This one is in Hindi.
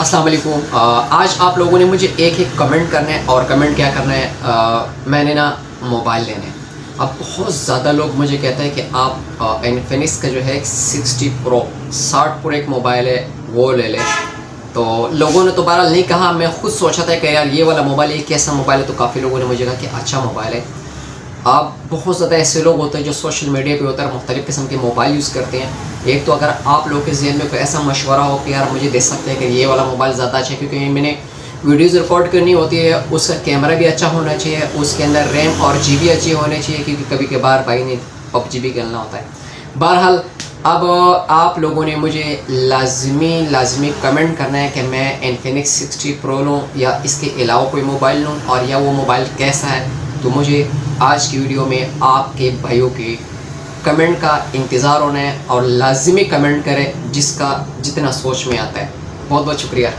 अस्सलाम वालेकुम। आज आप लोगों ने मुझे एक कमेंट करना है और कमेंट क्या करना है, मैंने ना मोबाइल लेना है। अब बहुत ज़्यादा लोग मुझे कहते हैं कि आप इन्फिनिक्स का जो है 60 प्रो 60 प्रो एक मोबाइल है वो ले लें। तो लोगों ने तो बहरहाल नहीं कहा, मैं खुद सोचा था कि यार ये वाला मोबाइल ये कैसा मोबाइल है, तो काफ़ी लोगों ने मुझे कहा कि अच्छा मोबाइल है। आप बहुत ज़्यादा ऐसे लोग होते हैं जो सोशल मीडिया पे होता है मुख्तलिफ़ किस्म के मोबाइल यूज़ करते हैं। एक तो अगर आप लोगों के ज़हन में कोई ऐसा मशवरा हो कि यार मुझे दे सकते हैं कि ये वाला मोबाइल ज़्यादा अच्छा है, क्योंकि मैंने वीडियोज़ रिकॉर्ड करनी होती है, उसका कैमरा भी अच्छा होना चाहिए, उसके अंदर रैम और GB अच्छी होने चाहिए, क्योंकि कभी कभार भाई ने PUBG भी खेलना होता है। बहरहाल अब आप लोगों ने मुझे लाजमी कमेंट करना है कि मैं इन्फिनिक्स 60 प्रो लूँ या इसके अलावा कोई मोबाइल लूँ, और या वो मोबाइल कैसा है। तो मुझे आज की वीडियो में आपके भाइयों के कमेंट का इंतज़ार होना है, और लाजमी कमेंट करें जिसका जितना सोच में आता है। बहुत बहुत शुक्रिया।